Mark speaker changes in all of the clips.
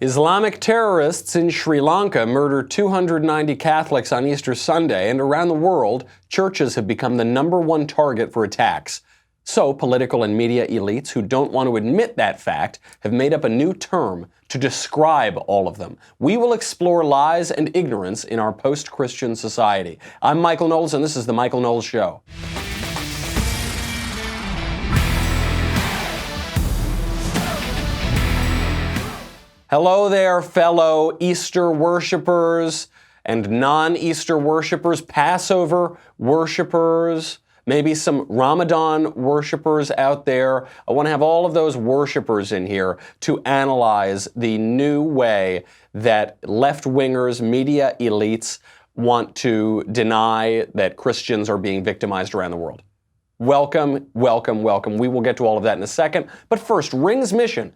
Speaker 1: Islamic terrorists in Sri Lanka murdered 290 Catholics on Easter Sunday, and around the world, churches have become the #1 target for attacks. So, political and media elites who don't want to admit that fact have made up a new term to describe all of them. We will explore lies and ignorance in our post-Christian society. I'm Michael Knowles, and this is The Michael Knowles Show. Hello there, fellow Easter worshipers and non-Easter worshipers, Passover worshipers, maybe some Ramadan worshipers out there. I want to have all of those worshipers in here to analyze the new way that left-wingers, media elites want to deny that Christians are being victimized around the world. Welcome, welcome, welcome. We will get to all of that in a second. But first, Ring's mission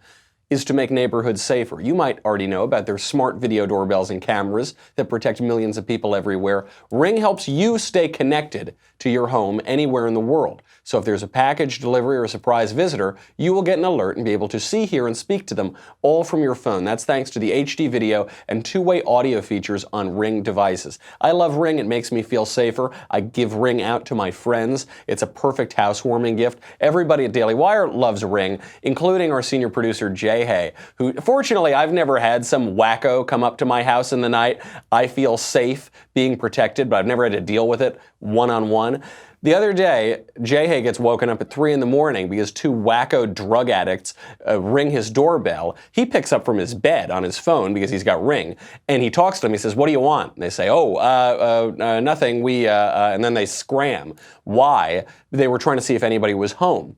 Speaker 1: is to make neighborhoods safer. You might already know about their smart video doorbells and cameras that protect millions of people everywhere. Ring helps you stay connected to your home anywhere in the world. So if there's a package delivery or a surprise visitor, you will get an alert and be able to see, hear, and speak to them all from your phone. That's thanks to the HD video and two-way audio features on Ring devices. I love Ring. It makes me feel safer. I give Ring out to my friends. It's a perfect housewarming gift. Everybody at Daily Wire loves Ring, including our senior producer, Jay Hay, who, fortunately, I've never had some wacko come up to my house in the night. I feel safe being protected, but I've never had to deal with it one-on-one. The other day, Jay Hay gets woken up at 3 in the morning because two wacko drug addicts ring his doorbell. He picks up from his bed on his phone because he's got Ring, and he talks to them. He says, "What do you want?" And they say, nothing. And then they scram. Why? They were trying to see if anybody was home.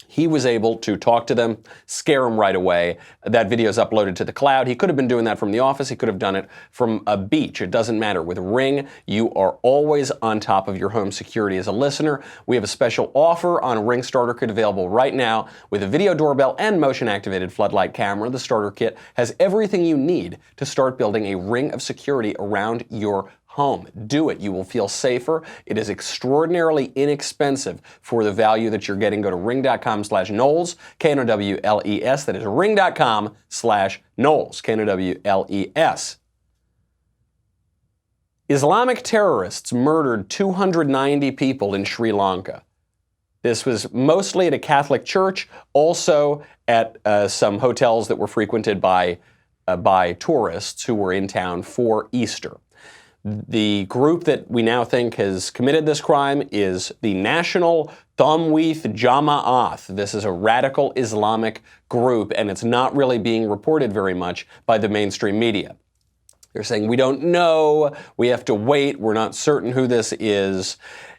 Speaker 1: He was able to talk to them, scare them right away. That video is uploaded to the cloud. He could have been doing that from the office. He could have done it from a beach. It doesn't matter. With Ring, you are always on top of your home security. As a listener, we have a special offer on a Ring starter kit available right now with a video doorbell and motion-activated floodlight camera. The starter kit has everything you need to start building a ring of security around your home. Do it. You will feel safer. It is extraordinarily inexpensive for the value that you're getting. Go to ring.com/Knowles, Knowles. That is ring.com/Knowles, Knowles. Islamic terrorists murdered 290 people in Sri Lanka. This was mostly at a Catholic church, also at some hotels that were frequented by tourists who were in town for Easter. The group that we now think has committed this crime is the National Tamweeth Jama'ath. This is a radical Islamic group, and it's not really being reported very much by the mainstream media. They're saying, we don't know, we have to wait, we're not certain who this is.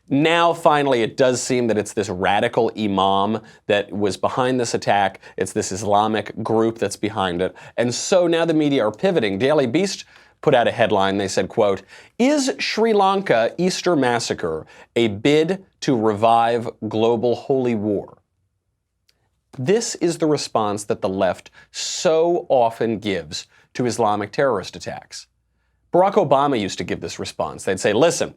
Speaker 1: Now, finally, it does seem that it's this radical Imam that was behind this attack. It's this Islamic group that's behind it. And so now the media are pivoting. Daily Beast put out a headline. They said, quote, "Is Sri Lanka Easter massacre a bid to revive global holy war?" This is the response that the left so often gives to Islamic terrorist attacks. Barack Obama used to give this response. They'd say, listen,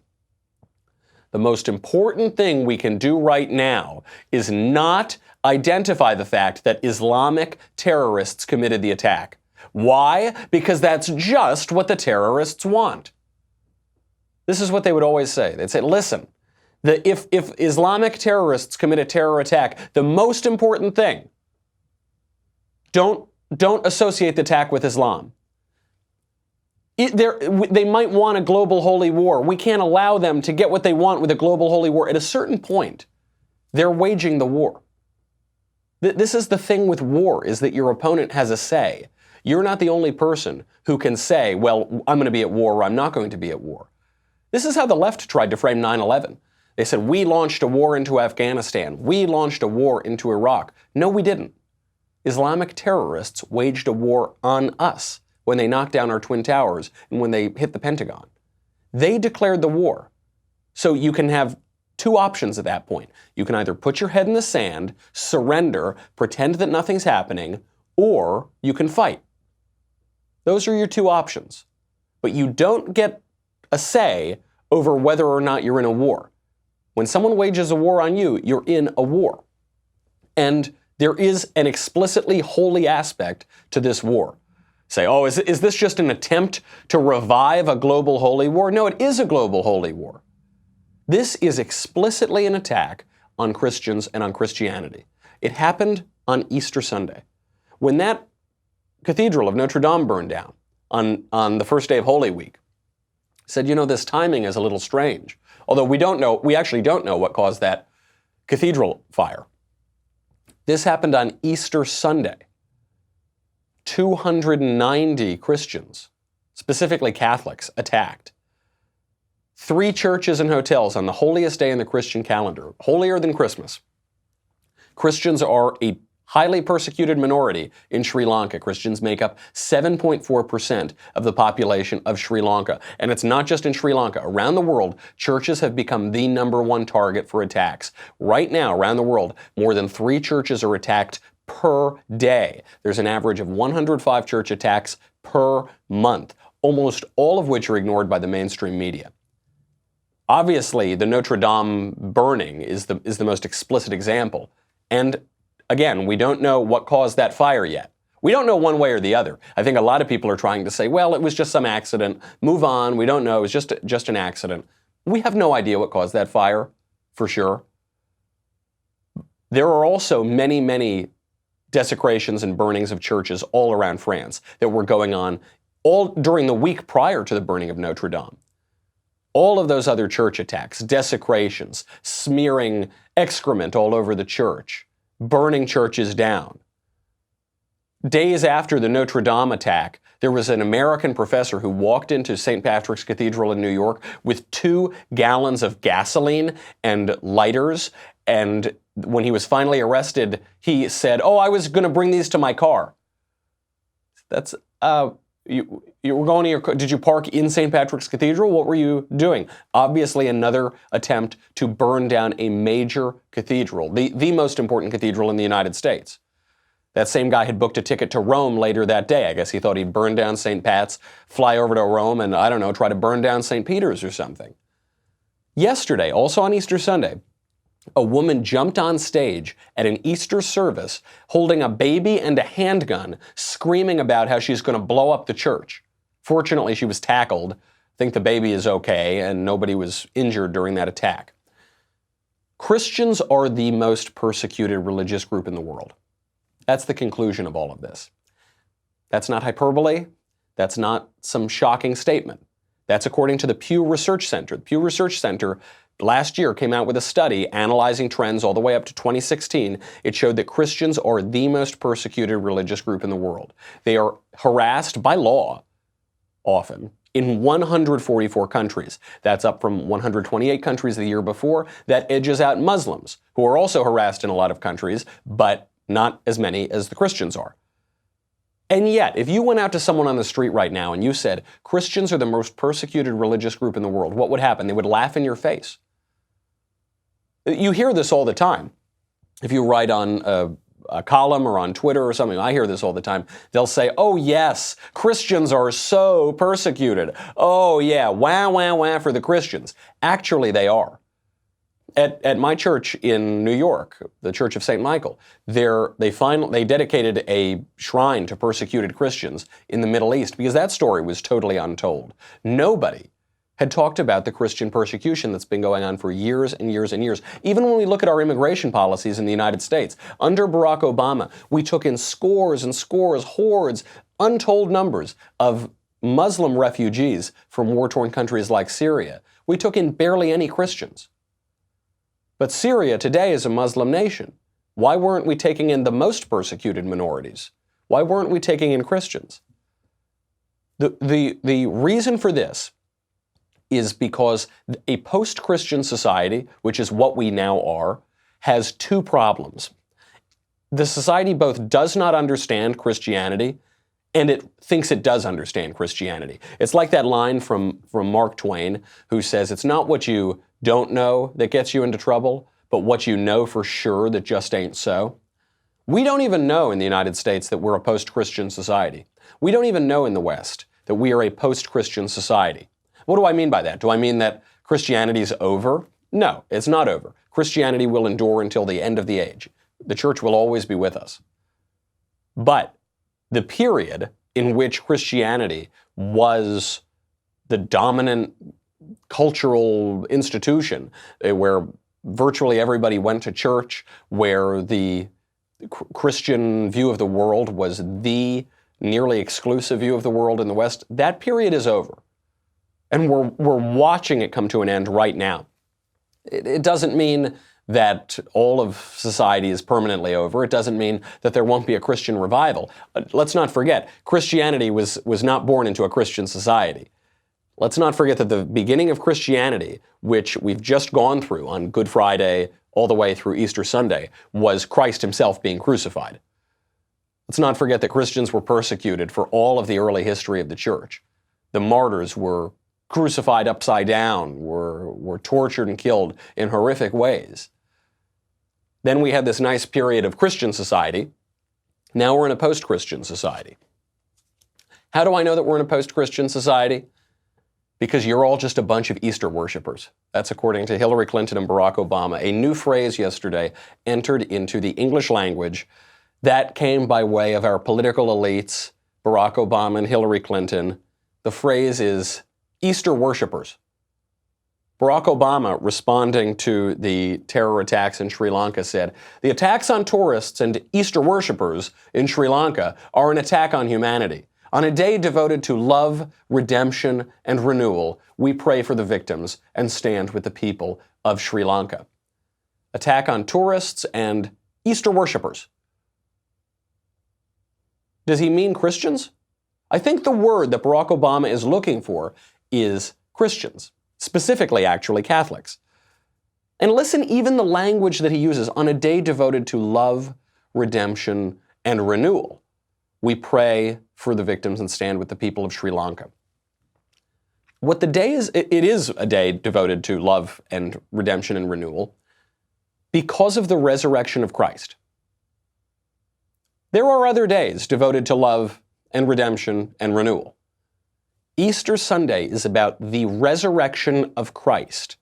Speaker 1: the most important thing we can do right now is not identify the fact that Islamic terrorists committed the attack. Why? Because that's just what the terrorists want. This is what they would always say. They'd say, listen, if Islamic terrorists commit a terror attack, the most important thing, don't associate the attack with Islam. They might want a global holy war. We can't allow them to get what they want with a global holy war. At a certain point, they're waging the war. This is the thing with war, is that your opponent has a say. You're not the only person who can say, well, I'm going to be at war or I'm not going to be at war. This is how the left tried to frame 9/11. They said, we launched a war into Afghanistan. We launched a war into Iraq. No, we didn't. Islamic terrorists waged a war on us when they knocked down our Twin Towers and when they hit the Pentagon. They declared the war. So you can have two options at that point. You can either put your head in the sand, surrender, pretend that nothing's happening, or you can fight. Those are your two options. But you don't get a say over whether or not you're in a war. When someone wages a war on you, you're in a war. And there is an explicitly holy aspect to this war. say, oh, is this just an attempt to revive a global holy war? No, it is a global holy war. This is explicitly an attack on Christians and on Christianity. It happened on Easter Sunday. When that Cathedral of Notre Dame burned down on the first day of Holy Week, said, this timing is a little strange. Although we actually don't know what caused that cathedral fire. This happened on Easter Sunday. 290 Christians, specifically Catholics, attacked. 3 churches and hotels on the holiest day in the Christian calendar, holier than Christmas. Christians are a highly persecuted minority in Sri Lanka. Christians make up 7.4% of the population of Sri Lanka. And it's not just in Sri Lanka. Around the world, churches have become the #1 target for attacks. Right now, around the world, more than 3 churches are attacked per day. There's an average of 105 church attacks per month, almost all of which are ignored by the mainstream media. Obviously, the Notre Dame burning is the most explicit example. And again, we don't know what caused that fire yet. We don't know one way or the other. I think a lot of people are trying to say, well, it was just some accident. Move on. We don't know. It was just an accident. We have no idea what caused that fire, for sure. There are also many, many desecrations and burnings of churches all around France that were going on all during the week prior to the burning of Notre Dame. All of those other church attacks, desecrations, smearing excrement all over the church, burning churches down. Days after the Notre Dame attack, there was an American professor who walked into St. Patrick's Cathedral in New York with 2 gallons of gasoline and lighters, and when he was finally arrested, he said, "Oh, I was going to bring these to my car." That's, you were going to your car. Did you park in St. Patrick's Cathedral? What were you doing? Obviously another attempt to burn down a major cathedral, the most important cathedral in the United States. That same guy had booked a ticket to Rome later that day. I guess he thought he'd burn down St. Pat's, fly over to Rome, and I don't know, try to burn down St. Peter's or something. Yesterday, also on Easter Sunday, a woman jumped on stage at an Easter service holding a baby and a handgun, screaming about how she's going to blow up the church. Fortunately, she was tackled. I think the baby is okay, and nobody was injured during that attack. Christians are the most persecuted religious group in the world. That's the conclusion of all of this. That's not hyperbole. That's not some shocking statement. That's according to the Pew Research Center. The Pew Research Center last year came out with a study analyzing trends all the way up to 2016. It showed that Christians are the most persecuted religious group in the world. They are harassed by law, often, in 144 countries. That's up from 128 countries the year before. That edges out Muslims, who are also harassed in a lot of countries, but not as many as the Christians are. And yet, if you went out to someone on the street right now and you said, Christians are the most persecuted religious group in the world, what would happen? They would laugh in your face. You hear this all the time. If you write on a column or on Twitter or something, I hear this all the time. They'll say, oh yes, Christians are so persecuted. Oh yeah, wah, wah, wah for the Christians. Actually, they are. At my church in New York, the Church of St. Michael, they dedicated a shrine to persecuted Christians in the Middle East because that story was totally untold. Nobody had talked about the Christian persecution that's been going on for years and years and years. Even when we look at our immigration policies in the United States, under Barack Obama, we took in scores and scores, hordes, untold numbers of Muslim refugees from war-torn countries like Syria. We took in barely any Christians. But Syria today is a Muslim nation. Why weren't we taking in the most persecuted minorities? Why weren't we taking in Christians? The reason for this is because a post-Christian society, which is what we now are, has 2 problems. The society both does not understand Christianity and it thinks it does understand Christianity. It's like that line from Mark Twain who says, it's not what you don't know that gets you into trouble, but what you know for sure that just ain't so. We don't even know in the United States that we're a post-Christian society. We don't even know in the West that we are a post-Christian society. What do I mean by that? Do I mean that Christianity is over? No, it's not over. Christianity will endure until the end of the age. The church will always be with us. But the period in which Christianity was the dominant cultural institution, where virtually everybody went to church, where the Christian view of the world was the nearly exclusive view of the world in the West, that period is over. And we're watching it come to an end right now. It doesn't mean that all of society is permanently over. It doesn't mean that there won't be a Christian revival. Let's not forget, Christianity was not born into a Christian society. Let's not forget that the beginning of Christianity, which we've just gone through on Good Friday all the way through Easter Sunday, was Christ himself being crucified. Let's not forget that Christians were persecuted for all of the early history of the church. The martyrs were crucified upside down, were tortured and killed in horrific ways. Then we had this nice period of Christian society. Now we're in a post-Christian society. How do I know that we're in a post-Christian society? Because you're all just a bunch of Easter worshipers. That's according to Hillary Clinton and Barack Obama. A new phrase yesterday entered into the English language that came by way of our political elites, Barack Obama and Hillary Clinton. The phrase is Easter worshipers. Barack Obama, responding to the terror attacks in Sri Lanka, said, "The attacks on tourists and Easter worshipers in Sri Lanka are an attack on humanity. On a day devoted to love, redemption, and renewal, we pray for the victims and stand with the people of Sri Lanka." Attack on tourists and Easter worshipers. Does he mean Christians? I think the word that Barack Obama is looking for is Christians. Specifically, actually, Catholics. And listen, even the language that he uses, on a day devoted to love, redemption, and renewal. We pray for the victims and stand with the people of Sri Lanka. What the day is, it is a day devoted to love and redemption and renewal because of the resurrection of Christ. There are other days devoted to love and redemption and renewal. Easter Sunday is about the resurrection of Christ.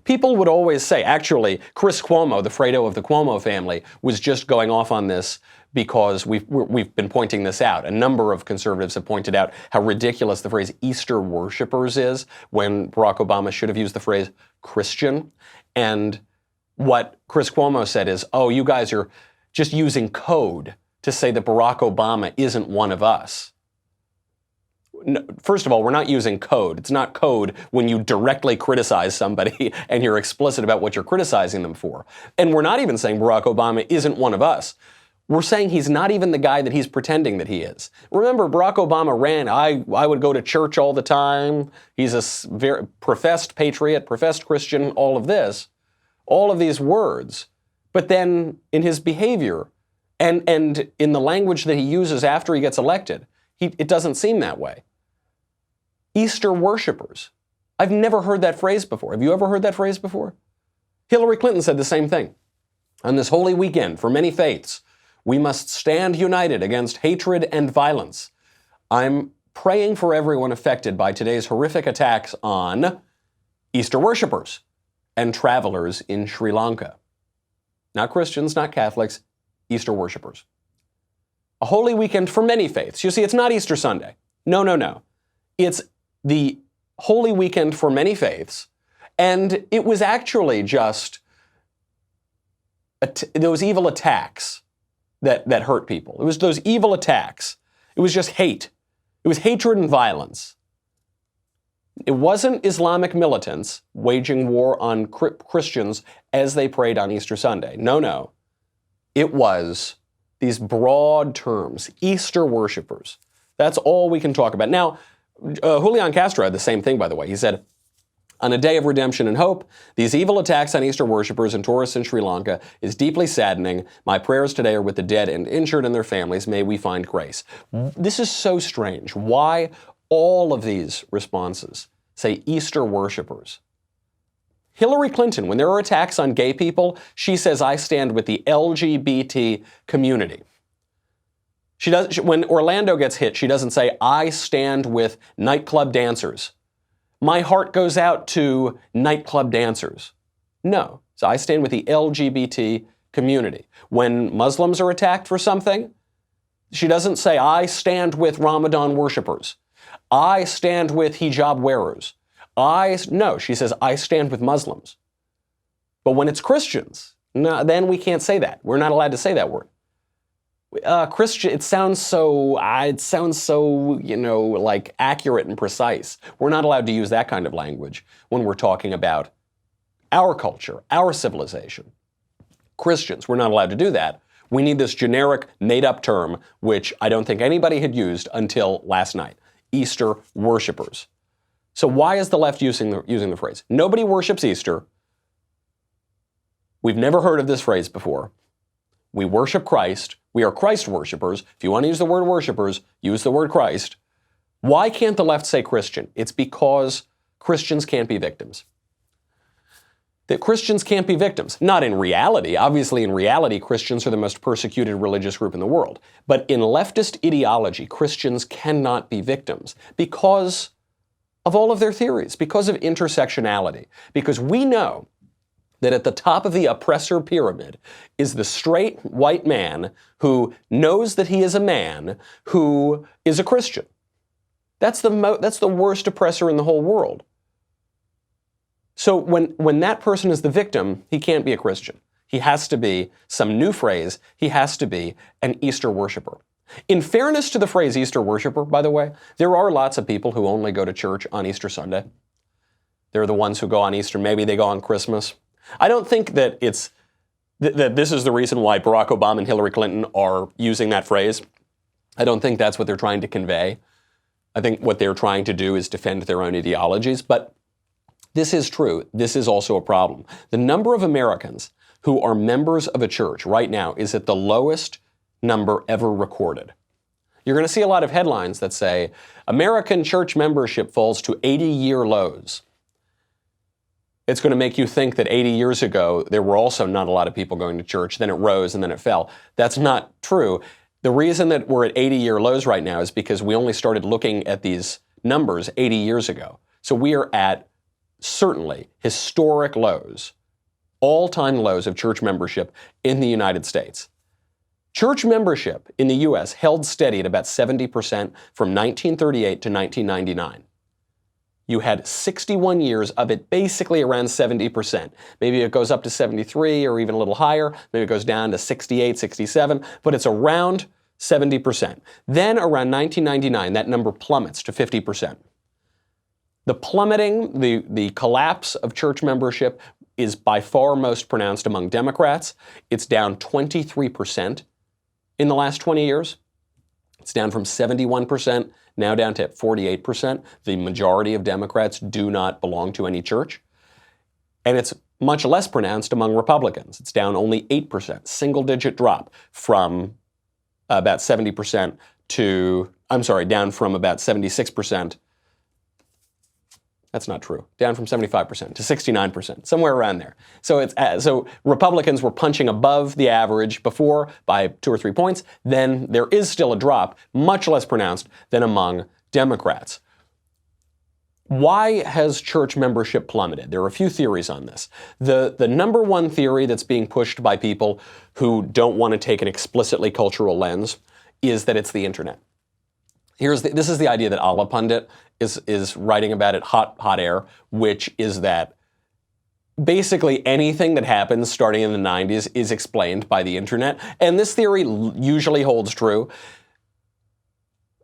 Speaker 1: People would always say, actually, Chris Cuomo, the Fredo of the Cuomo family, was just going off on this because we've been pointing this out. A number of conservatives have pointed out how ridiculous the phrase Easter worshipers is, when Barack Obama should have used the phrase Christian. And what Chris Cuomo said is, oh, you guys are just using code to say that Barack Obama isn't one of us. No, first of all, we're not using code. It's not code when you directly criticize somebody and you're explicit about what you're criticizing them for. And we're not even saying Barack Obama isn't one of us. We're saying he's not even the guy that he's pretending that he is. Remember, Barack Obama ran, I would go to church all the time. He's a very professed patriot, professed Christian, all of this, all of these words. But then in his behavior and in the language that he uses after he gets elected, it doesn't seem that way. Easter worshipers. I've never heard that phrase before. Have you ever heard that phrase before? Hillary Clinton said the same thing. On this holy weekend for many faiths, we must stand united against hatred and violence. I'm praying for everyone affected by today's horrific attacks on Easter worshipers and travelers in Sri Lanka. Not Christians, not Catholics, Easter worshipers. A holy weekend for many faiths. You see, it's not Easter Sunday. No. It's the holy weekend for many faiths, and it was actually just those evil attacks that hurt people. It was those evil attacks. It was just hate. It was hatred and violence. It wasn't Islamic militants waging war on Christians as they prayed on Easter Sunday. No. It was these broad terms, Easter worshipers. That's all we can talk about. Now, Julian Castro had the same thing, by the way. He said, on a day of redemption and hope, these evil attacks on Easter worshipers and tourists in Sri Lanka is deeply saddening. My prayers today are with the dead and injured and their families. May we find grace. This is so strange. Why all of these responses say Easter worshipers? Hillary Clinton, when there are attacks on gay people, she says, I stand with the LGBT community. When Orlando gets hit, she doesn't say, I stand with nightclub dancers. My heart goes out to nightclub dancers. No. So I stand with the LGBT community. When Muslims are attacked for something, She doesn't say, I stand with Ramadan worshipers. I stand with hijab wearers. No, she says, I stand with Muslims. But when it's Christians, no, then we can't say that. We're not allowed to say that word. Christian, it sounds so, like accurate and precise. We're not allowed to use that kind of language when we're talking about our culture, our civilization. Christians, we're not allowed to do that. We need this generic made-up term, which I don't think anybody had used until last night. Easter worshipers. So why is the left using the phrase? Nobody worships Easter. We've never heard of this phrase before. We worship Christ. We are Christ worshipers. If you want to use the word worshipers, use the word Christ. Why can't the left say Christian? It's because Christians can't be victims. That Christians can't be victims. Not in reality. Obviously, in reality, Christians are the most persecuted religious group in the world. But in leftist ideology, Christians cannot be victims because of all of their theories, because of intersectionality. Because we know that at the top of the oppressor pyramid is the straight white man who knows that he is a man who is a Christian. That's the worst oppressor in the whole world. So when that person is the victim, he can't be a Christian. He has to be some new phrase. He has to be an Easter worshiper. In fairness to the phrase Easter worshiper, by the way, there are lots of people who only go to church on Easter Sunday. They're the ones who go on Easter. Maybe they go on Christmas. I don't think that that this is the reason why Barack Obama and Hillary Clinton are using that phrase. I don't think that's what they're trying to convey. I think what they're trying to do is defend their own ideologies. But this is true. This is also a problem. The number of Americans who are members of a church right now is at the lowest number ever recorded. You're going to see a lot of headlines that say, American church membership falls to 80-year lows. It's going to make you think that 80 years ago, there were also not a lot of people going to church, then it rose and then it fell. That's not true. The reason that we're at 80-year lows right now is because we only started looking at these numbers 80 years ago. So we are at certainly historic lows, all-time lows of church membership in the United States. Church membership in the U.S. held steady at about 70% from 1938 to 1999. You had 61 years of it basically around 70%. Maybe it goes up to 73 or even a little higher. Maybe it goes down to 68, 67, but it's around 70%. Then around 1999, that number plummets to 50%. The plummeting, the collapse of church membership is by far most pronounced among Democrats. It's down 23% in the last 20 years. It's down from 71%, now down to 48%. The majority of Democrats do not belong to any church. And it's much less pronounced among Republicans. It's down only 8%, single-digit drop from about 70% down from about 76%. That's not true. Down from 75% to 69%, somewhere around there. So Republicans were punching above the average before by 2 or 3 points. Then there is still a drop, much less pronounced than among Democrats. Why has church membership plummeted? There are a few theories on this. The number one theory that's being pushed by people who don't want to take an explicitly cultural lens is that it's the internet. This is the idea that Allah Pundit is writing about it, hot air, which is that basically anything that happens starting in the 90s is explained by the internet. And this theory usually holds true.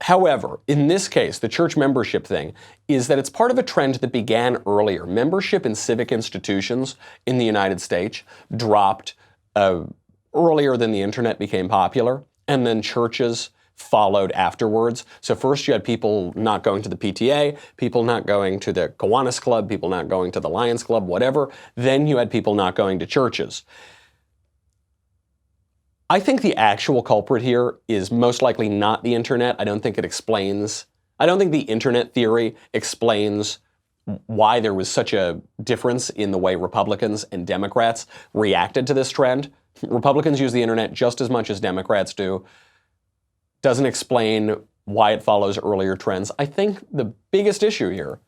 Speaker 1: However, in this case, the church membership thing is that it's part of a trend that began earlier. Membership in civic institutions in the United States dropped earlier than the internet became popular, and then churches followed afterwards. So first you had people not going to the PTA, people not going to the Kiwanis Club, people not going to the Lions Club, whatever. Then you had people not going to churches. I think the actual culprit here is most likely not the internet. I don't think the internet theory explains why there was such a difference in the way Republicans and Democrats reacted to this trend. Republicans use the internet just as much as Democrats do. Doesn't explain why it follows earlier trends. I think the biggest issue here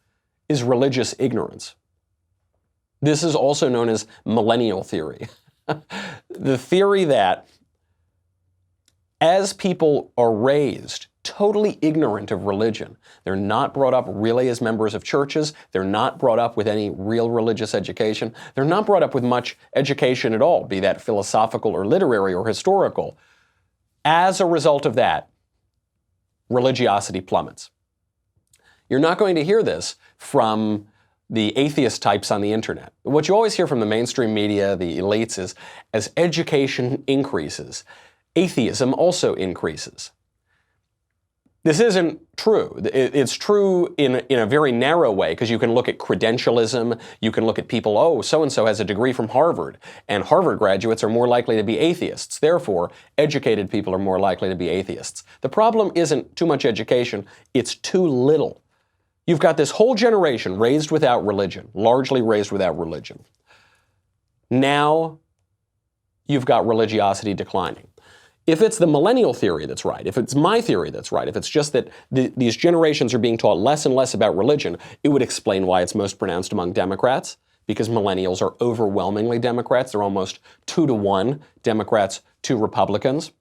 Speaker 1: is religious ignorance. This is also known as millennial theory. The theory that as people are raised totally ignorant of religion, they're not brought up really as members of churches, they're not brought up with any real religious education, they're not brought up with much education at all, be that philosophical or literary or historical. As a result of that, religiosity plummets. You're not going to hear this from the atheist types on the internet. What you always hear from the mainstream media, the elites, is as education increases, atheism also increases. This isn't true. It's true in a very narrow way, because you can look at credentialism, you can look at people, oh, so-and-so has a degree from Harvard, and Harvard graduates are more likely to be atheists. Therefore, educated people are more likely to be atheists. The problem isn't too much education, it's too little. You've got this whole generation raised without religion, largely raised without religion. Now, you've got religiosity declining. If it's the millennial theory that's right, if it's my theory that's right, if it's just that these generations are being taught less and less about religion, it would explain why it's most pronounced among Democrats, because millennials are overwhelmingly Democrats. They're almost 2-to-1 Democrats to Republicans.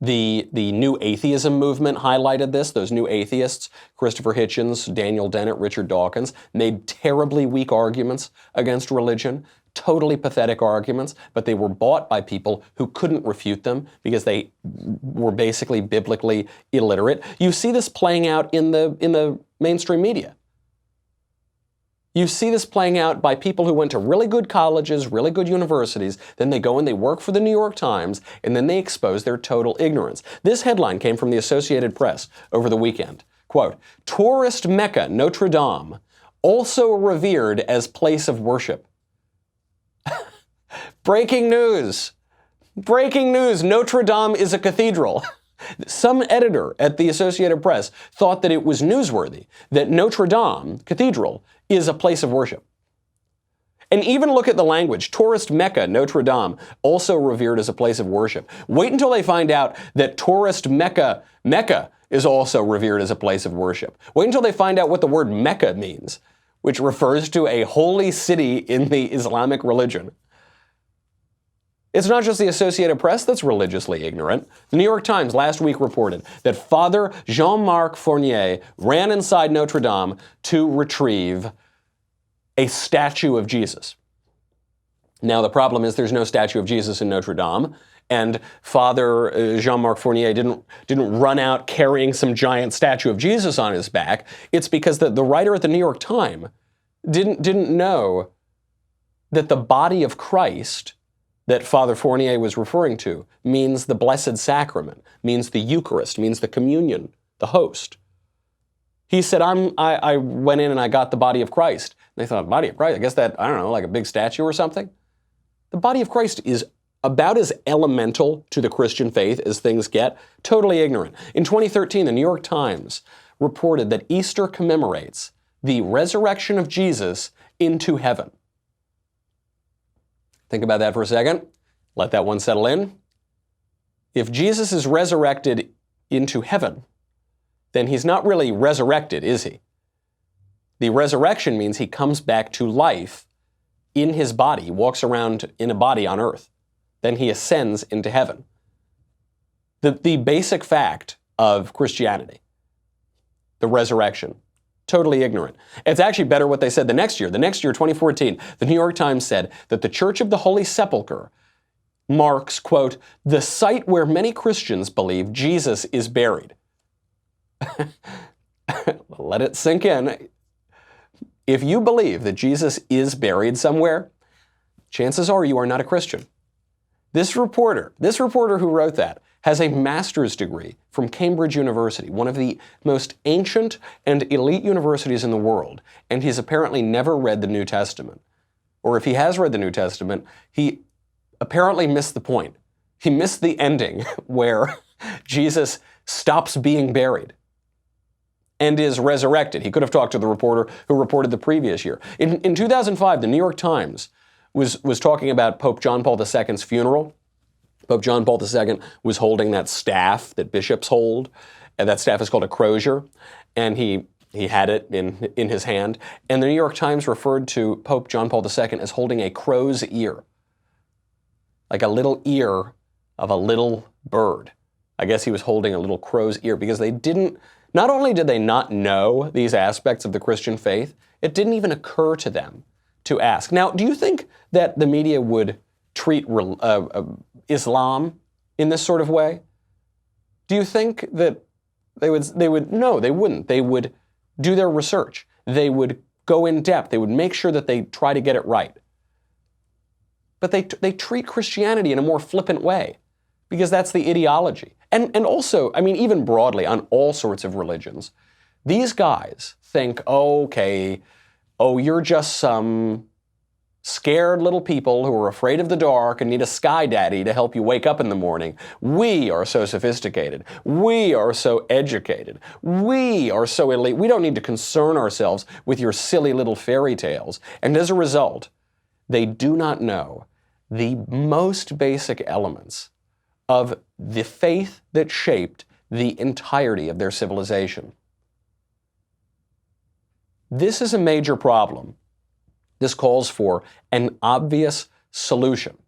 Speaker 1: The new atheism movement highlighted this. Those new atheists, Christopher Hitchens, Daniel Dennett, Richard Dawkins, made terribly weak arguments against religion, totally pathetic arguments, but they were bought by people who couldn't refute them because they were basically biblically illiterate. You see this playing out in the mainstream media. You see this playing out by people who went to really good colleges, really good universities, then they go and they work for the New York Times, and then they expose their total ignorance. This headline came from the Associated Press over the weekend. Quote, "Tourist Mecca, Notre Dame, also revered as place of worship." Breaking news! Breaking news! Notre Dame is a cathedral. Some editor at the Associated Press thought that it was newsworthy that Notre Dame Cathedral is a place of worship. And even look at the language. Tourist Mecca, Notre Dame, also revered as a place of worship. Wait until they find out that tourist Mecca is also revered as a place of worship. Wait until they find out what the word Mecca means, which refers to a holy city in the Islamic religion. It's not just the Associated Press that's religiously ignorant. The New York Times last week reported that Father Jean-Marc Fournier ran inside Notre Dame to retrieve a statue of Jesus. Now, the problem is there's no statue of Jesus in Notre Dame, and Father Jean-Marc Fournier didn't run out carrying some giant statue of Jesus on his back. It's because the writer at the New York Times didn't know that the body of Christ that Father Fournier was referring to means the Blessed Sacrament, means the Eucharist, means the communion, the host. He said, I went in and I got the body of Christ. And they thought, body of Christ? I guess that, I don't know, like a big statue or something? The body of Christ is about as elemental to the Christian faith as things get, totally ignorant. In 2013, the New York Times reported that Easter commemorates the resurrection of Jesus into heaven. Think about that for a second. Let that one settle in. If Jesus is resurrected into heaven, then he's not really resurrected, is he? The resurrection means he comes back to life in his body. He walks around in a body on earth. Then he ascends into heaven. The basic fact of Christianity, the resurrection, totally ignorant. It's actually better what they said the next year. The next year, 2014, the New York Times said that the Church of the Holy Sepulchre marks, quote, the site where many Christians believe Jesus is buried. Let it sink in. If you believe that Jesus is buried somewhere, chances are you are not a Christian. This reporter who wrote that has a master's degree from Cambridge University, one of the most ancient and elite universities in the world, and he's apparently never read the New Testament. Or if he has read the New Testament, he apparently missed the point. He missed the ending where Jesus stops being buried and is resurrected. He could have talked to the reporter who reported the previous year. In 2005, the New York Times was talking about Pope John Paul II's funeral. Pope John Paul II was holding that staff that bishops hold, and that staff is called a crozier, and he had it in his hand. And the New York Times referred to Pope John Paul II as holding a crow's ear, like a little ear of a little bird. I guess he was holding a little crow's ear because not only did they not know these aspects of the Christian faith, it didn't even occur to them to ask. Now, do you think that the media would treat Islam in this sort of way? Do you think that they would? No, they wouldn't. They would do their research. They would go in depth. They would make sure that they try to get it right. But they treat Christianity in a more flippant way because that's the ideology. And also, I mean, even broadly on all sorts of religions, these guys think, you're just some scared little people who are afraid of the dark and need a sky daddy to help you wake up in the morning. We are so sophisticated. We are so educated. We are so elite. We don't need to concern ourselves with your silly little fairy tales. And as a result, they do not know the most basic elements of the faith that shaped the entirety of their civilization. This is a major problem. This calls for an obvious solution.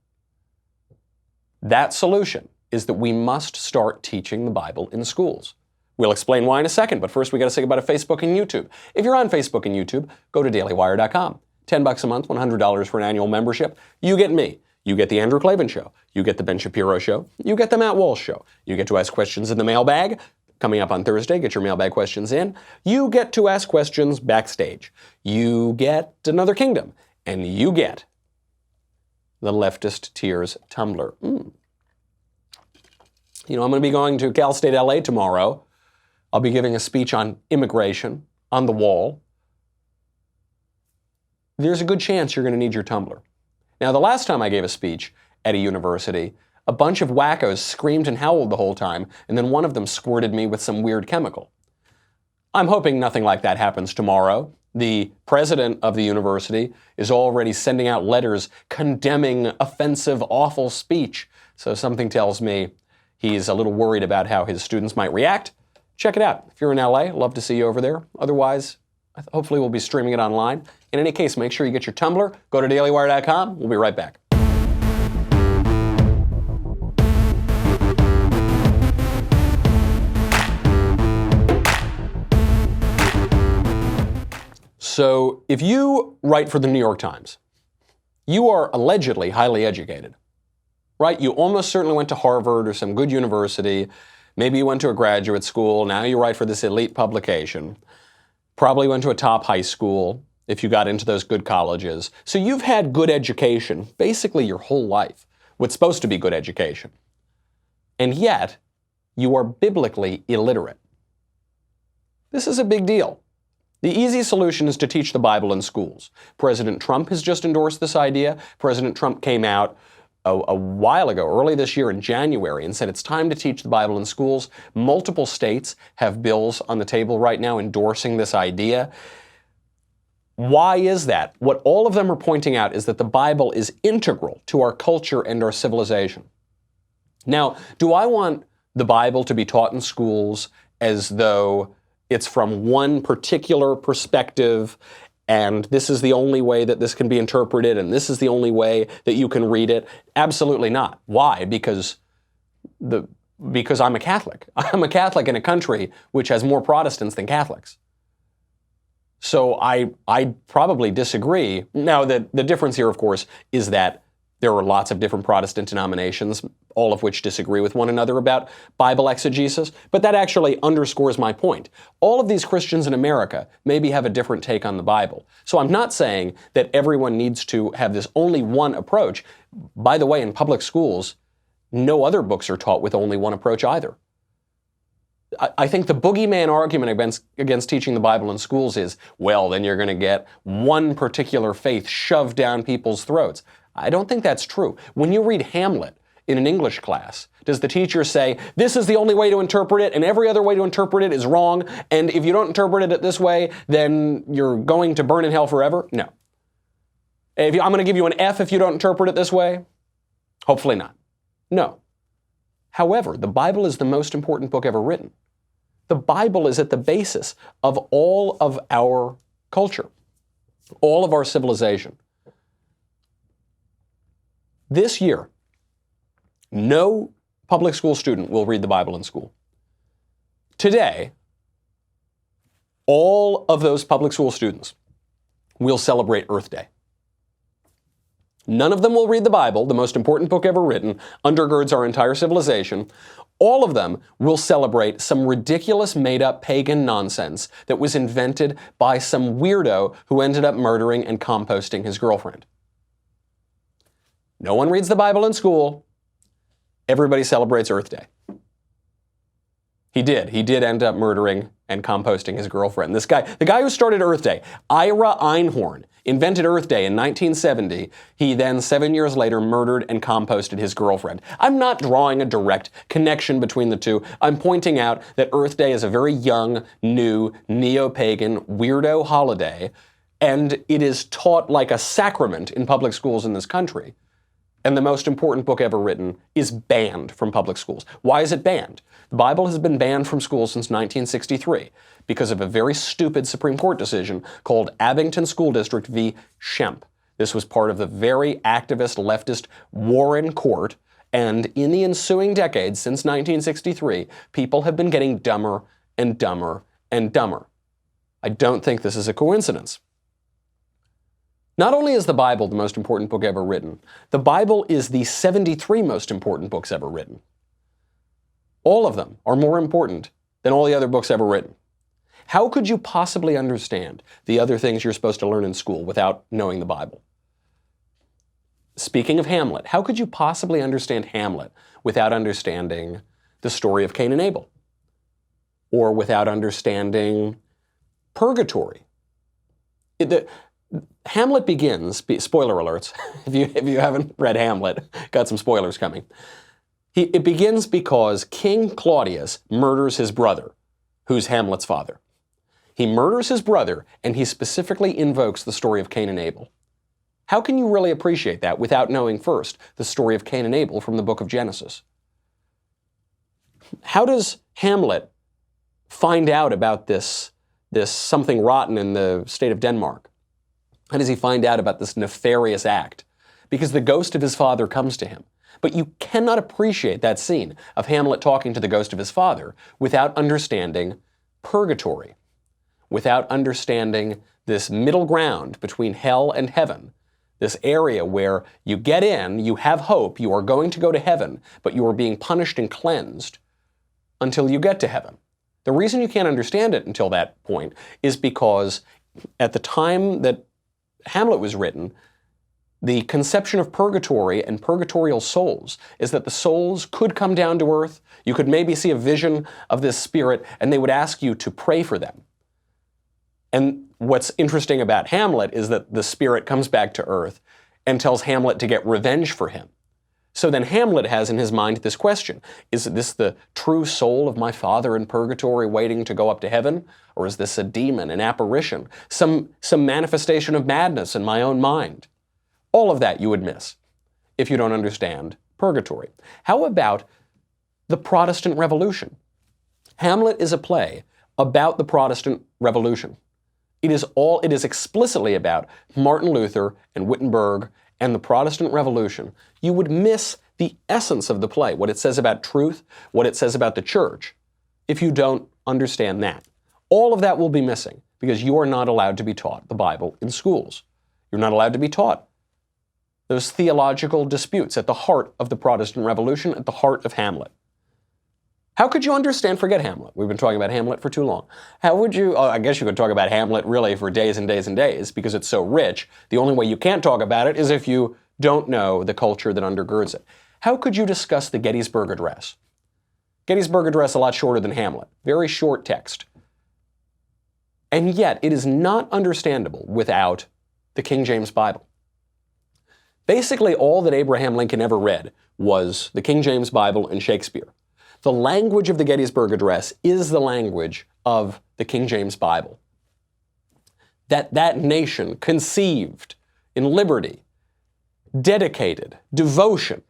Speaker 1: That solution is that we must start teaching the Bible in schools. We'll explain why in a second, but first we got to say goodbye to Facebook and YouTube. If you're on Facebook and YouTube, go to dailywire.com. $10 a month, $100 for an annual membership. You get me. You get the Andrew Klavan Show. You get the Ben Shapiro Show. You get the Matt Walsh Show. You get to ask questions in the mailbag. Coming up on Thursday, get your mailbag questions in. You get to ask questions backstage. You get Another Kingdom. And you get the Leftist Tears Tumbler. You know, I'm going to be going to Cal State LA tomorrow. I'll be giving a speech on immigration on the wall. There's a good chance you're going to need your tumbler. Now, the last time I gave a speech at a university, a bunch of wackos screamed and howled the whole time, and then one of them squirted me with some weird chemical. I'm hoping nothing like that happens tomorrow. The president of the university is already sending out letters condemning offensive, awful speech. So something tells me he's a little worried about how his students might react. Check it out. If you're in LA, love to see you over there. Otherwise, hopefully we'll be streaming it online. In any case, make sure you get your tumbler. Go to dailywire.com. We'll be right back. So if you write for the New York Times, you are allegedly highly educated, right? You almost certainly went to Harvard or some good university. Maybe you went to a graduate school. Now you write for this elite publication. Probably went to a top high school if you got into those good colleges. So you've had good education basically your whole life, what's supposed to be good education. And yet, you are biblically illiterate. This is a big deal. The easy solution is to teach the Bible in schools. President Trump has just endorsed this idea. President Trump came out a while ago, early this year in January, and said it's time to teach the Bible in schools. Multiple states have bills on the table right now endorsing this idea. Why is that? What all of them are pointing out is that the Bible is integral to our culture and our civilization. Now, do I want the Bible to be taught in schools as though it's from one particular perspective, and this is the only way that this can be interpreted, and this is the only way that you can read it? Absolutely not. Why? Because I'm a Catholic. I'm a Catholic in a country which has more Protestants than Catholics. So I probably disagree. Now, the difference here, of course, is that there are lots of different Protestant denominations, all of which disagree with one another about Bible exegesis, but that actually underscores my point. All of these Christians in America maybe have a different take on the Bible. So I'm not saying that everyone needs to have this only one approach. By the way, in public schools, no other books are taught with only one approach either. I think the boogeyman argument against teaching the Bible in schools is, well, then you're going to get one particular faith shoved down people's throats. I don't think that's true. When you read Hamlet in an English class, does the teacher say, this is the only way to interpret it, and every other way to interpret it is wrong, and if you don't interpret it this way, then you're going to burn in hell forever? No. I'm going to give you an F if you don't interpret it this way? Hopefully not. No. However, the Bible is the most important book ever written. The Bible is at the basis of all of our culture, all of our civilization. This year, no public school student will read the Bible in school. Today, all of those public school students will celebrate Earth Day. None of them will read the Bible, the most important book ever written, undergirds our entire civilization. All of them will celebrate some ridiculous made-up pagan nonsense that was invented by some weirdo who ended up murdering and composting his girlfriend. No one reads the Bible in school. Everybody celebrates Earth Day. He did end up murdering and composting his girlfriend. This guy, the guy who started Earth Day, Ira Einhorn, invented Earth Day in 1970. He then, 7 years later, murdered and composted his girlfriend. I'm not drawing a direct connection between the two. I'm pointing out that Earth Day is a very young, new, neo-pagan, weirdo holiday, and it is taught like a sacrament in public schools in this country. And the most important book ever written is banned from public schools. Why is it banned? The Bible has been banned from schools since 1963 because of a very stupid Supreme Court decision called Abington School District v. Schempp. This was part of the very activist leftist Warren Court, and in the ensuing decades since 1963, people have been getting dumber and dumber and dumber. I don't think this is a coincidence. Not only is the Bible the most important book ever written, the Bible is the 73 most important books ever written. All of them are more important than all the other books ever written. How could you possibly understand the other things you're supposed to learn in school without knowing the Bible? Speaking of Hamlet, how could you possibly understand Hamlet without understanding the story of Cain and Abel? Or without understanding Purgatory? Hamlet begins, spoiler alerts, if you haven't read Hamlet, got some spoilers coming. It begins because King Claudius murders his brother, who's Hamlet's father. He murders his brother, and he specifically invokes the story of Cain and Abel. How can you really appreciate that without knowing first the story of Cain and Abel from the book of Genesis? How does Hamlet find out about this something rotten in the state of Denmark? How does he find out about this nefarious act? Because the ghost of his father comes to him. But you cannot appreciate that scene of Hamlet talking to the ghost of his father without understanding Purgatory, without understanding this middle ground between hell and heaven, this area where you get in, you have hope, you are going to go to heaven, but you are being punished and cleansed until you get to heaven. The reason you can't understand it until that point is because at the time that Hamlet was written, the conception of purgatory and purgatorial souls is that the souls could come down to earth. You could maybe see a vision of this spirit, and they would ask you to pray for them. And what's interesting about Hamlet is that the spirit comes back to earth and tells Hamlet to get revenge for him. So then Hamlet has in his mind this question: is this the true soul of my father in purgatory waiting to go up to heaven? Or is this a demon, an apparition, some manifestation of madness in my own mind? All of that you would miss if you don't understand purgatory. How about the Protestant Revolution? Hamlet is a play about the Protestant Revolution. It is explicitly about Martin Luther and Wittenberg and the Protestant Revolution. You would miss the essence of the play, what it says about truth, what it says about the church, if you don't understand that. All of that will be missing because you are not allowed to be taught the Bible in schools. You're not allowed to be taught those theological disputes at the heart of the Protestant Revolution, at the heart of Hamlet. How could you understand, forget Hamlet, we've been talking about Hamlet for too long. How would you, I guess you could talk about Hamlet really for days and days and days because it's so rich. The only way you can't talk about it is if you don't know the culture that undergirds it. How could you discuss the Gettysburg Address? Gettysburg Address a lot shorter than Hamlet, very short text. And yet it is not understandable without the King James Bible. Basically, all that Abraham Lincoln ever read was the King James Bible and Shakespeare. The language of the Gettysburg Address is the language of the King James Bible. That nation conceived in liberty, dedicated, devotion,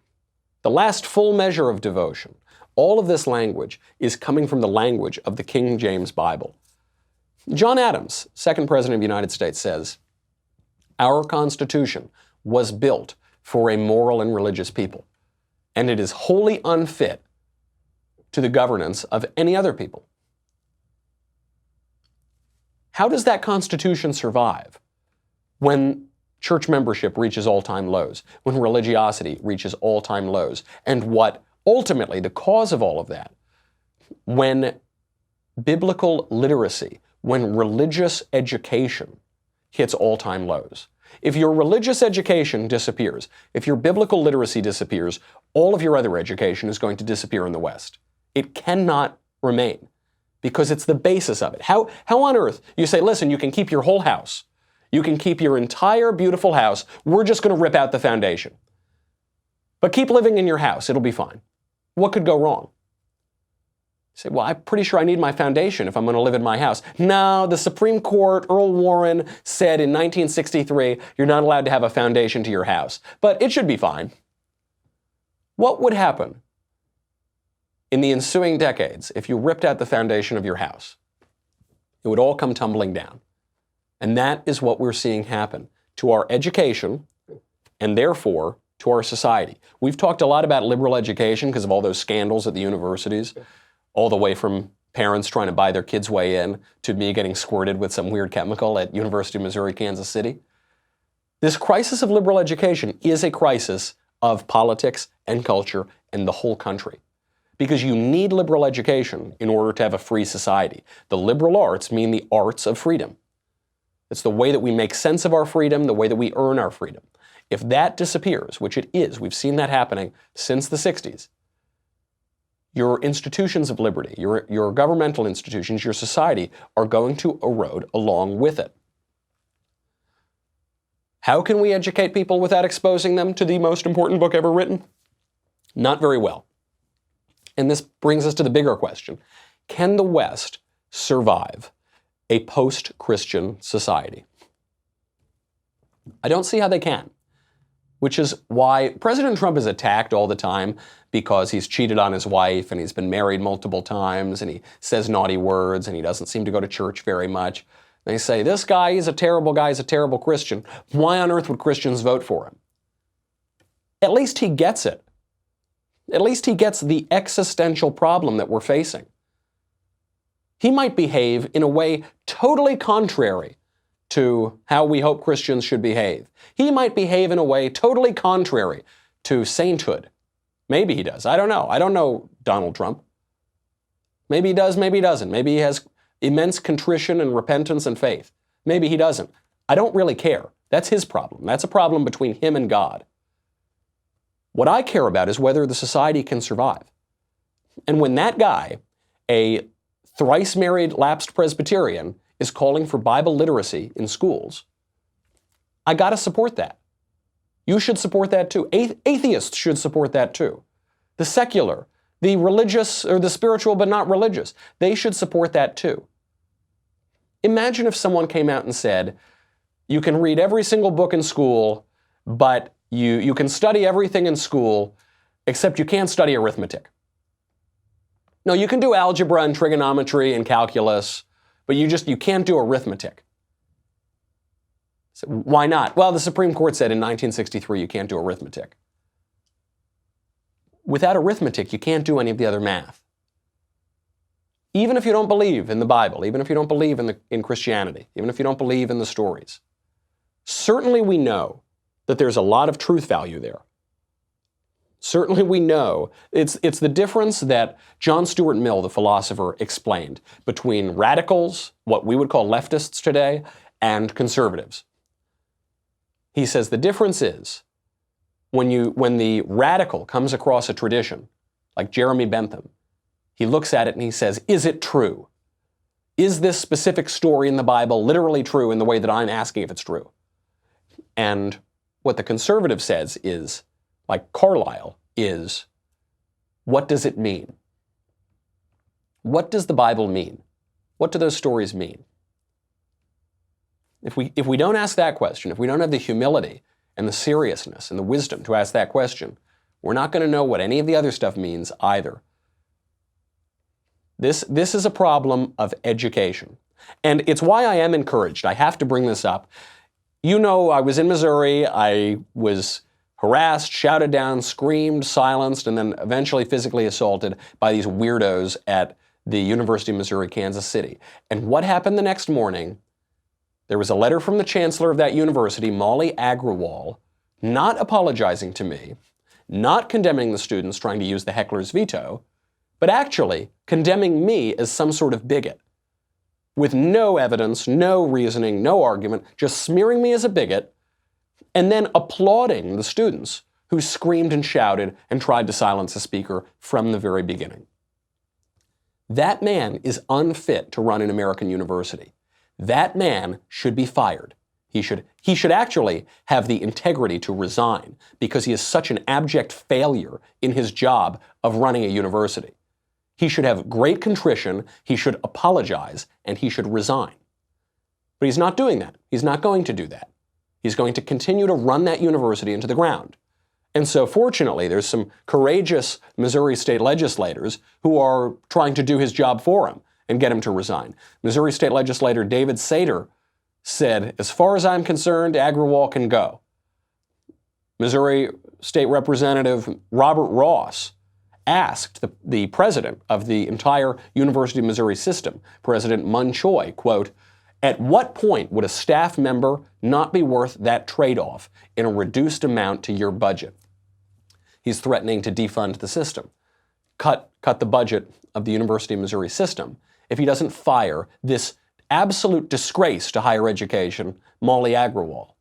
Speaker 1: the last full measure of devotion. All of this language is coming from the language of the King James Bible. John Adams, second president of the United States, says, "Our Constitution was built for a moral and religious people, and it is wholly unfit to the governance of any other people. How does that Constitution survive when church membership reaches all-time lows, when religiosity reaches all-time lows, and what ultimately the cause of all of that, when biblical literacy, when religious education hits all-time lows? If your religious education disappears, if your biblical literacy disappears, all of your other education is going to disappear in the West. It cannot remain because it's the basis of it. How on earth, you say, listen, you can keep your whole house. You can keep your entire beautiful house. We're just going to rip out the foundation. But keep living in your house. It'll be fine. What could go wrong? You say, well, I'm pretty sure I need my foundation if I'm going to live in my house. No, the Supreme Court, Earl Warren, said in 1963, you're not allowed to have a foundation to your house. But it should be fine. What would happen in the ensuing decades if you ripped out the foundation of your house? It would all come tumbling down. And that is what we're seeing happen to our education and therefore to our society. We've talked a lot about liberal education because of all those scandals at the universities, all the way from parents trying to buy their kids' way in to me getting squirted with some weird chemical at University of Missouri, Kansas City. This crisis of liberal education is a crisis of politics and culture and the whole country. Because you need liberal education in order to have a free society. The liberal arts mean the arts of freedom. It's the way that we make sense of our freedom, the way that we earn our freedom. If that disappears, which it is, we've seen that happening since the 60s, your institutions of liberty, your governmental institutions, your society are going to erode along with it. How can we educate people without exposing them to the most important book ever written? Not very well. And this brings us to the bigger question. Can the West survive a post-Christian society? I don't see how they can, which is why President Trump is attacked all the time because he's cheated on his wife and he's been married multiple times and he says naughty words and he doesn't seem to go to church very much. They say, this guy is a terrible guy, he's a terrible Christian. Why on earth would Christians vote for him? At least he gets it. At least he gets the existential problem that we're facing. He might behave in a way totally contrary to how we hope Christians should behave. He might behave in a way totally contrary to sainthood. Maybe he does. I don't know. I don't know Donald Trump. Maybe he does, maybe he doesn't. Maybe he has immense contrition and repentance and faith. Maybe he doesn't. I don't really care. That's his problem. That's a problem between him and God. What I care about is whether the society can survive. And when that guy, a thrice-married lapsed Presbyterian, is calling for Bible literacy in schools, I gotta support that. You should support that too. Atheists should support that too. The secular, the religious, or the spiritual but not religious, they should support that too. Imagine if someone came out and said, you can read every single book in school, but you can study everything in school, except you can't study arithmetic. No, you can do algebra and trigonometry and calculus, but you can't do arithmetic. So why not? Well, the Supreme Court said in 1963 you can't do arithmetic. Without arithmetic, you can't do any of the other math. Even if you don't believe in the Bible, even if you don't believe in Christianity, even if you don't believe in the stories, certainly we know that there's a lot of truth value there. Certainly we know it's the difference that John Stuart Mill, the philosopher, explained between radicals, what we would call leftists today, and conservatives. He says the difference is when the radical comes across a tradition, like Jeremy Bentham, he looks at it and he says, is it true? Is this specific story in the Bible literally true in the way that I'm asking if it's true? And what the conservative says is, like Carlyle, is, what does it mean? What does the Bible mean? What do those stories mean? If we don't ask that question, if we don't have the humility and the seriousness and the wisdom to ask that question, we're not going to know what any of the other stuff means either. This is a problem of education. And it's why I am encouraged. I have to bring this up. You know, I was in Missouri. I was harassed, shouted down, screamed, silenced, and then eventually physically assaulted by these weirdos at the University of Missouri, Kansas City. And what happened the next morning? There was a letter from the chancellor of that university, Molly Agrawal, not apologizing to me, not condemning the students trying to use the heckler's veto, but actually condemning me as some sort of bigot. With no evidence, no reasoning, no argument, just smearing me as a bigot, and then applauding the students who screamed and shouted and tried to silence the speaker from the very beginning. That man is unfit to run an American university. That man should be fired. He should actually have the integrity to resign because he is such an abject failure in his job of running a university. He should have great contrition, he should apologize, and he should resign. But he's not doing that. He's not going to do that. He's going to continue to run that university into the ground. And so fortunately, there's some courageous Missouri state legislators who are trying to do his job for him and get him to resign. Missouri state legislator David Sater said, as far as I'm concerned, Agrawal can go. Missouri State Representative Robert Ross asked the president of the entire University of Missouri system, President Mun Choi, quote, at what point would a staff member not be worth that trade-off in a reduced amount to your budget? He's threatening to defund the system, cut the budget of the University of Missouri system if he doesn't fire this absolute disgrace to higher education, Molly Agrawal.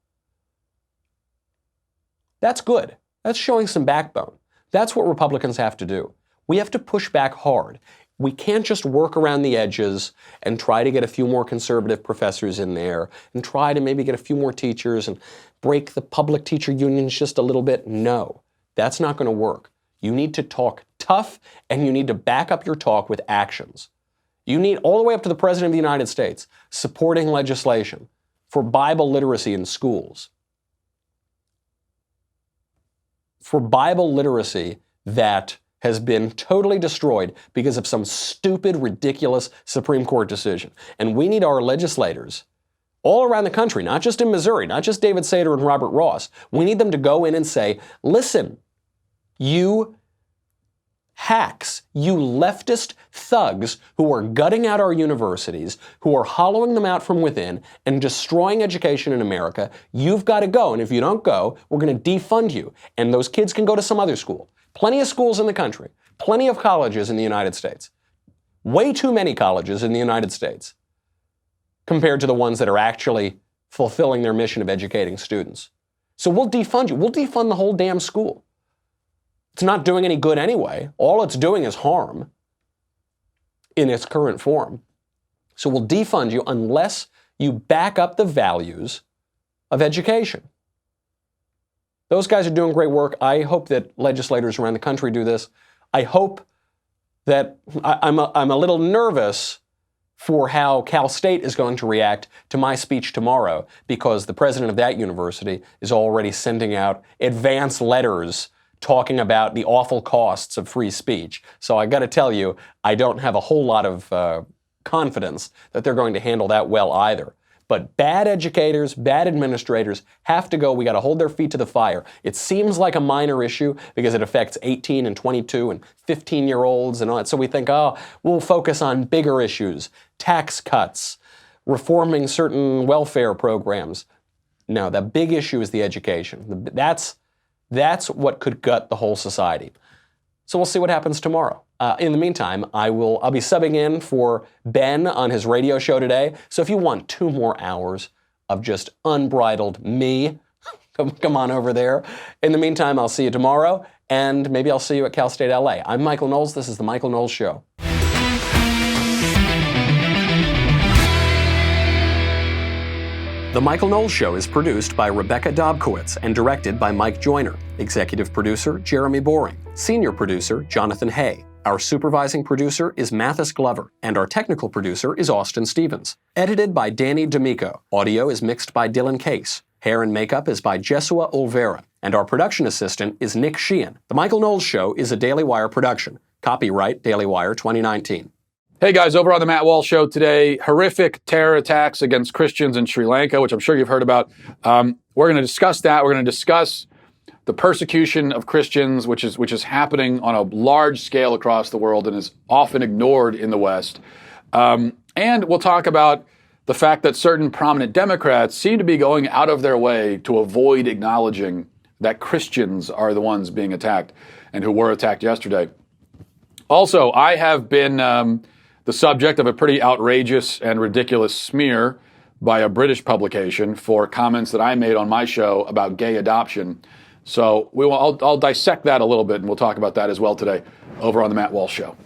Speaker 1: That's good. That's showing some backbone. That's what Republicans have to do. We have to push back hard. We can't just work around the edges and try to get a few more conservative professors in there and try to maybe get a few more teachers and break the public teacher unions just a little bit. No, that's not going to work. You need to talk tough and you need to back up your talk with actions. You need all the way up to the President of the United States supporting legislation for Bible literacy in schools. For Bible literacy that has been totally destroyed because of some stupid, ridiculous Supreme Court decision. And we need our legislators all around the country, not just in Missouri, not just David Sater and Robert Ross. We need them to go in and say, listen, you hacks, you leftist thugs who are gutting out our universities, who are hollowing them out from within and destroying education in America, you've got to go. And if you don't go, we're going to defund you. And those kids can go to some other school. Plenty of schools in the country, plenty of colleges in the United States. Way too many colleges in the United States compared to the ones that are actually fulfilling their mission of educating students. So we'll defund you. We'll defund the whole damn school. It's not doing any good anyway. All it's doing is harm in its current form. So we'll defund you unless you back up the values of education. Those guys are doing great work. I hope that legislators around the country do this. I hope that I'm a little nervous for how Cal State is going to react to my speech tomorrow because the president of that university is already sending out advance letters talking about the awful costs of free speech. So I got to tell you, I don't have a whole lot of confidence that they're going to handle that well either. But bad educators, bad administrators have to go. We got to hold their feet to the fire. It seems like a minor issue because it affects 18 and 22 and 15-year-olds and all that. So we think, oh, we'll focus on bigger issues, tax cuts, reforming certain welfare programs. No, the big issue is the education. That's what could gut the whole society. So we'll see what happens tomorrow. In the meantime, I'll be subbing in for Ben on his radio show today. So if you want 2 more hours of just unbridled me, come on over there. In the meantime, I'll see you tomorrow, and maybe I'll see you at Cal State LA. I'm Michael Knowles. This is The Michael Knowles Show. The Michael Knowles Show is produced by Rebecca Dobkowitz and directed by Mike Joyner. Executive producer, Jeremy Boring. Senior producer, Jonathan Hay. Our supervising producer is Mathis Glover, and our technical producer is Austin Stevens. Edited by Danny D'Amico. Audio is mixed by Dylan Case. Hair and makeup is by Jesua Olvera. And our production assistant is Nick Sheehan. The Michael Knowles Show is a Daily Wire production. Copyright Daily Wire 2019.
Speaker 2: Hey guys, over on the Matt Walsh Show today, horrific terror attacks against Christians in Sri Lanka, which I'm sure you've heard about. We're going to discuss that. We're going to discuss the persecution of Christians, which is happening on a large scale across the world and is often ignored in the West. And we'll talk about the fact that certain prominent Democrats seem to be going out of their way to avoid acknowledging that Christians are the ones being attacked and who were attacked yesterday. Also, I have been the subject of a pretty outrageous and ridiculous smear by a British publication for comments that I made on my show about gay adoption. So I'll dissect that a little bit, and we'll talk about that as well today over on the Matt Walsh Show.